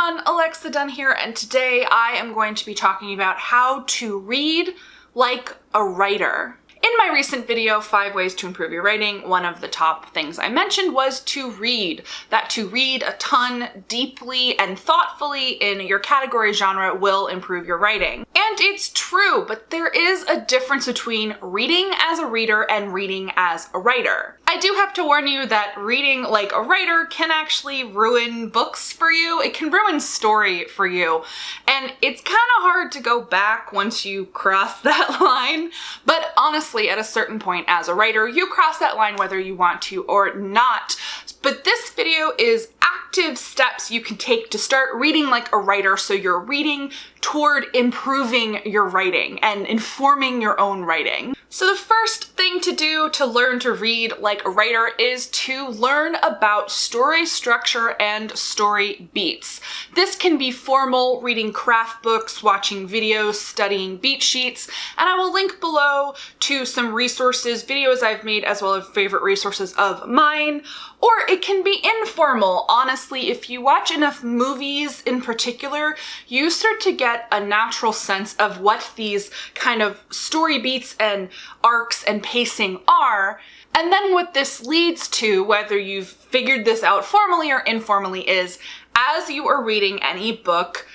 everyone, Alexa Donne here, and today I am going to be talking about how to read like a writer. In my recent video, 5 Ways to Improve Your Writing, one of the top things I mentioned was to read. That to read a ton, deeply, and thoughtfully in your category genre will improve your writing. And it's true, but there is a difference between reading as a reader and reading as a writer. I do have to warn you that reading like a writer can actually ruin books for you. It can ruin story for you. And it's kind of hard to go back once you cross that line. But honestly, at a certain point as a writer, you cross that line whether you want to or not. But this video is active steps you can take to start reading like a writer, so you're reading toward improving your writing and informing your own writing. So the first thing to do to learn to read like a writer is to learn about story structure and story beats. This can be formal, reading craft books, watching videos, studying beat sheets, and I will link below to some resources, videos I've made, as well as favorite resources of mine. Or it can be informal. Honestly, if you watch enough movies in particular, you start to get a natural sense of what these kind of story beats and arcs and pacing are. And then what this leads to, whether you've figured this out formally or informally, is as you are reading any book,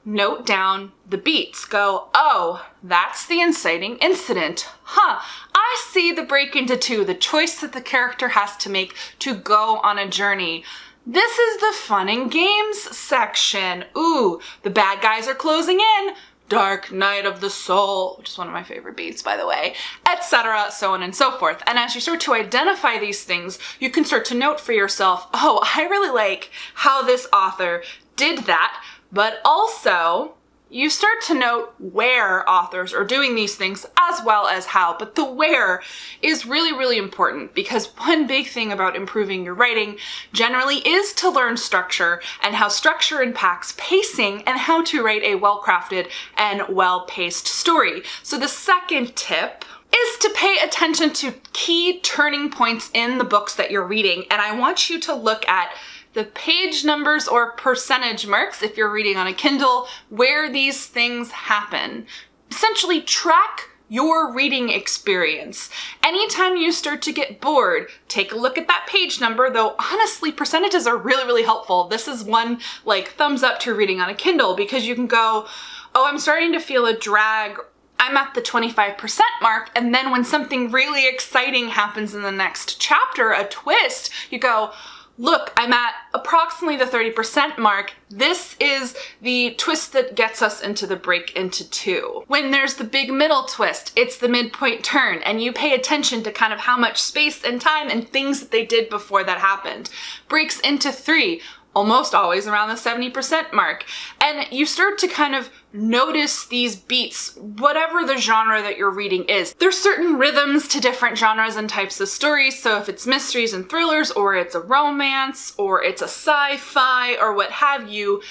note down the beats. Go, oh, that's the inciting incident. Huh, I see the break into two, the choice that the character has to make to go on a journey. This is the fun and games section. Ooh, the bad guys are closing in. Dark night of the soul, which is one of my favorite beats, by the way, etc., so on and so forth. And as you start to identify these things, you can start to note for yourself, oh, I really like how this author did that, but also you start to note where authors are doing these things as well as how. But the where is really, really important, because one big thing about improving your writing generally is to learn structure and how structure impacts pacing and how to write a well-crafted and well-paced story. So the second tip is to pay attention to key turning points in the books that you're reading. And I want you to look at the page numbers or percentage marks, if you're reading on a Kindle, where these things happen. Essentially, track your reading experience. Anytime you start to get bored, take a look at that page number, though honestly, percentages are really, really helpful. This is one like thumbs up to reading on a Kindle, because you can go, oh, I'm starting to feel a drag. I'm at the 25% mark, and then when something really exciting happens in the next chapter, a twist, you go, look, I'm at approximately the 30% mark. This is the twist that gets us into the break into 2. When there's the big middle twist, it's the midpoint turn, and you pay attention to kind of how much space and time and things that they did before that happened. Breaks into 3. Almost always around the 70% mark. And you start to kind of notice these beats, whatever the genre that you're reading is. There's certain rhythms to different genres and types of stories, so if it's mysteries and thrillers, or it's a romance, or it's a sci-fi, or what have you,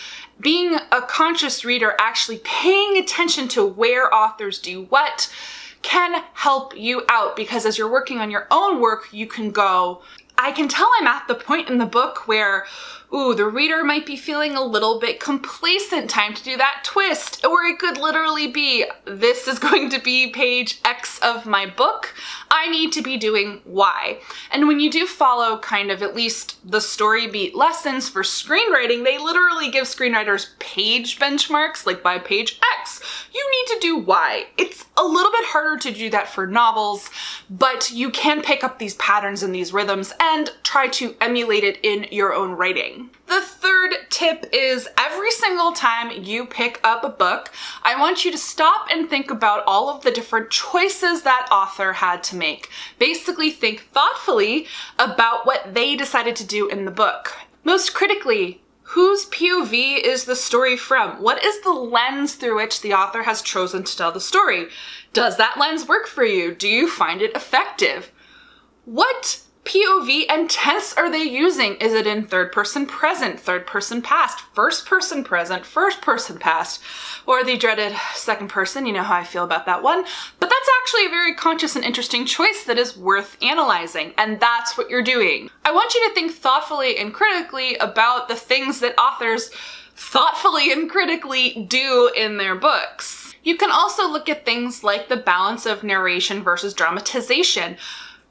being a conscious reader, actually paying attention to where authors do what, can help you out, because as you're working on your own work, you can go, I can tell I'm at the point in the book where, ooh, the reader might be feeling a little bit complacent, time to do that twist. Or it could literally be, this is going to be page X of my book. I need to be doing Y. And when you do follow kind of at least the story beat lessons for screenwriting, they literally give screenwriters page benchmarks, like by page X, you need to do Y. It's a little bit harder to do that for novels, but you can pick up these patterns and these rhythms and try to emulate it in your own writing. The third tip is every single time you pick up a book, I want you to stop and think about all of the different choices that author had to make. Basically, think thoughtfully about what they decided to do in the book. Most critically, whose POV is the story from? What is the lens through which the author has chosen to tell the story? Does that lens work for you? Do you find it effective? What POV and tense are they using? Is it in third person present, third person past, first person present, first person past, or the dreaded second person? You know how I feel about that one. But that's actually a very conscious and interesting choice that is worth analyzing, and that's what you're doing. I want you to think thoughtfully and critically about the things that authors thoughtfully and critically do in their books. You can also look at things like the balance of narration versus dramatization.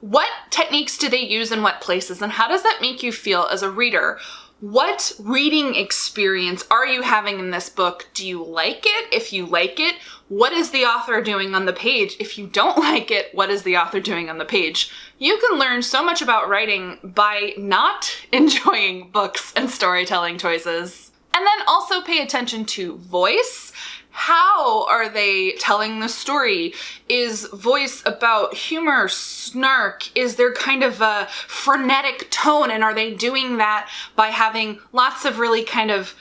What techniques do they use in what places, and how does that make you feel as a reader? What reading experience are you having in this book? Do you like it? If you like it, what is the author doing on the page? If you don't like it, what is the author doing on the page? You can learn so much about writing by not enjoying books and storytelling choices. And then also pay attention to voice. How are they telling the story? Is voice about humor, snark? Is there kind of a frenetic tone? And are they doing that by having lots of really kind of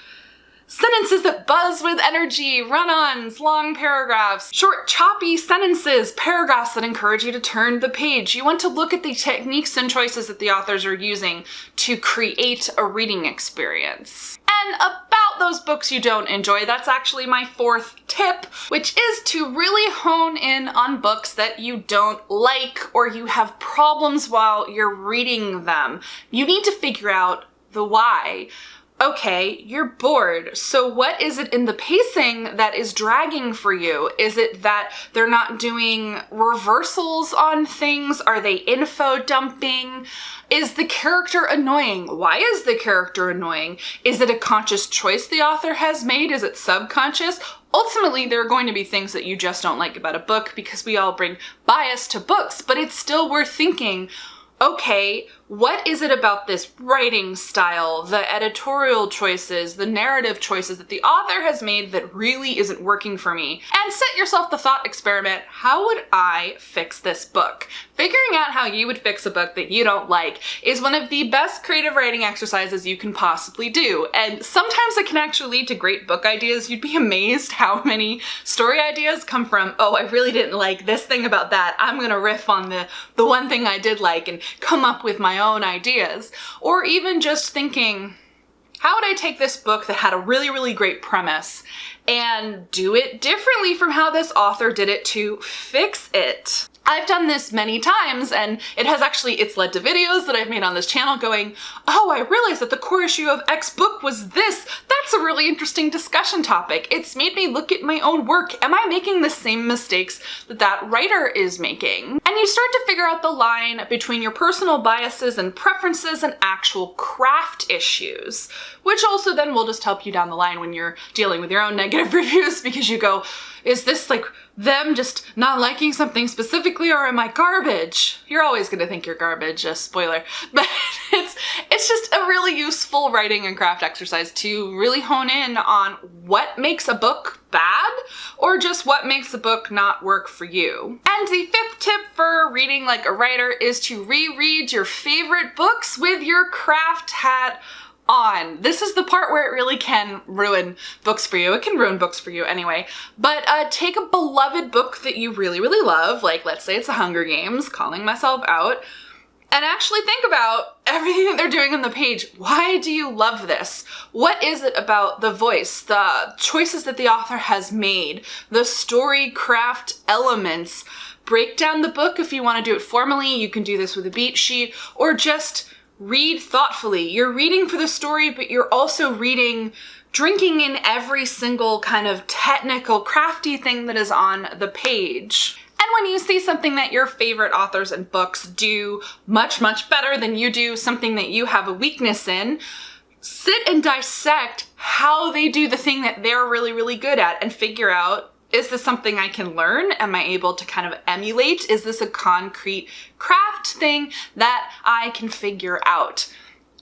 sentences that buzz with energy, run-ons, long paragraphs, short choppy sentences, paragraphs that encourage you to turn the page? You want to look at the techniques and choices that the authors are using to create a reading experience. And about those books you don't enjoy, that's actually my fourth tip, which is to really hone in on books that you don't like or you have problems while you're reading them. You need to figure out the why. Okay, you're bored. So what is it in the pacing that is dragging for you? Is it that they're not doing reversals on things? Are they info dumping? Is the character annoying? Why is the character annoying? Is it a conscious choice the author has made? Is it subconscious? Ultimately, there are going to be things that you just don't like about a book because we all bring bias to books, but it's still worth thinking, okay, what is it about this writing style, the editorial choices, the narrative choices that the author has made that really isn't working for me? And set yourself the thought experiment, how would I fix this book? Figuring out how you would fix a book that you don't like is one of the best creative writing exercises you can possibly do. And sometimes it can actually lead to great book ideas. You'd be amazed how many story ideas come from, oh, I really didn't like this thing about that. I'm gonna riff on the one thing I did like and come up with my own ideas. Or even just thinking, how would I take this book that had a really, really great premise and do it differently from how this author did it to fix it? I've done this many times, and it's led to videos that I've made on this channel going, oh, I realized that the core issue of X book was this. That's a really interesting discussion topic. It's made me look at my own work. Am I making the same mistakes that that writer is making? And you start to figure out the line between your personal biases and preferences and actual craft issues, which also then will just help you down the line when you're dealing with your own negative reviews, because you go, is this like them just not liking something specifically, or am I garbage? You're always gonna think you're garbage, a spoiler. But it's just a really useful writing and craft exercise to really hone in on what makes a book bad or just what makes a book not work for you. And the fifth tip for reading like a writer is to reread your favorite books with your craft hat on. This is the part where it really can ruin books for you. It can ruin books for you anyway. But take a beloved book that you really, really love, like let's say it's The Hunger Games, calling myself out, and actually think about everything that they're doing on the page. Why do you love this? What is it about the voice, the choices that the author has made, the story craft elements? Break down the book if you want to do it formally. You can do this with a beat sheet, or just read thoughtfully. You're reading for the story, but you're also drinking in every single kind of technical, crafty thing that is on the page. And when you see something that your favorite authors and books do much, much better than you do, something that you have a weakness in, sit and dissect how they do the thing that they're really, really good at and figure out, is this something I can learn? Am I able to kind of emulate? Is this a concrete craft thing that I can figure out?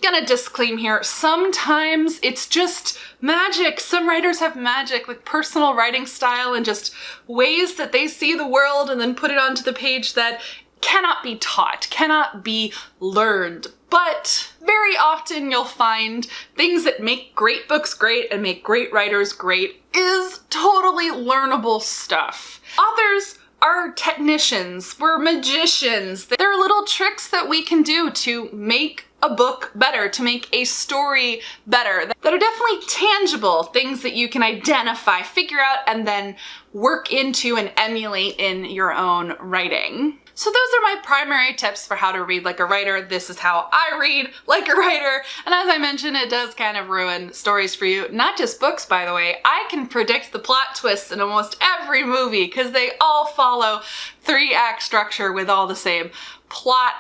Gonna disclaim here, sometimes it's just magic. Some writers have magic, like personal writing style and just ways that they see the world and then put it onto the page that cannot be taught, cannot be learned. But very often you'll find things that make great books great and make great writers great is totally learnable stuff. Authors are technicians, we're magicians. There are little tricks that we can do to make a book better, to make a story better, that are definitely tangible, things that you can identify, figure out, and then work into and emulate in your own writing. So those are my primary tips for how to read like a writer. This is how I read like a writer. And as I mentioned, it does kind of ruin stories for you. Not just books, by the way. I can predict the plot twists in almost every movie because they all follow 3-act structure with all the same plot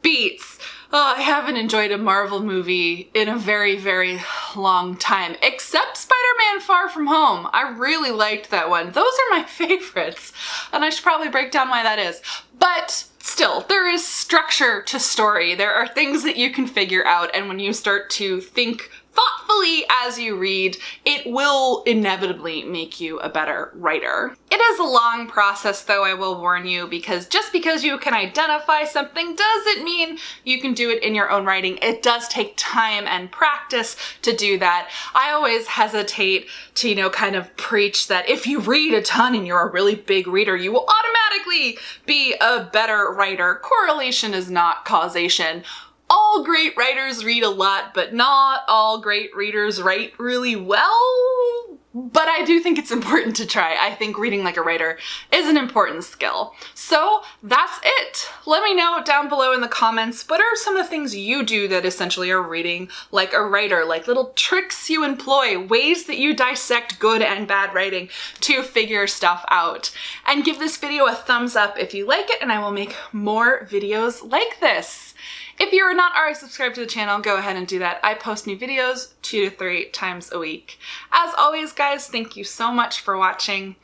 beats. Oh, I haven't enjoyed a Marvel movie in a very, very long time, except Spider-Man Far From Home. I really liked that one. Those are my favorites, and I should probably break down why that is. But still, there is structure to story. There are things that you can figure out, and when you start to think thoughtfully as you read, it will inevitably make you a better writer. It is a long process, though, I will warn you, because just because you can identify something doesn't mean you can do it in your own writing. It does take time and practice to do that. I always hesitate to, kind of preach that if you read a ton and you're a really big reader, you will automatically be a better writer. Correlation is not causation. All great writers read a lot, but not all great readers write really well. But I do think it's important to try. I think reading like a writer is an important skill. So that's it. Let me know down below in the comments, what are some of the things you do that essentially are reading like a writer, like little tricks you employ, ways that you dissect good and bad writing to figure stuff out. And give this video a thumbs up if you like it, and I will make more videos like this. If you are not already subscribed to the channel, go ahead and do that. I post new videos 2 to 3 times a week. As always, guys, thank you so much for watching,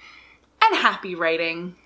and happy writing.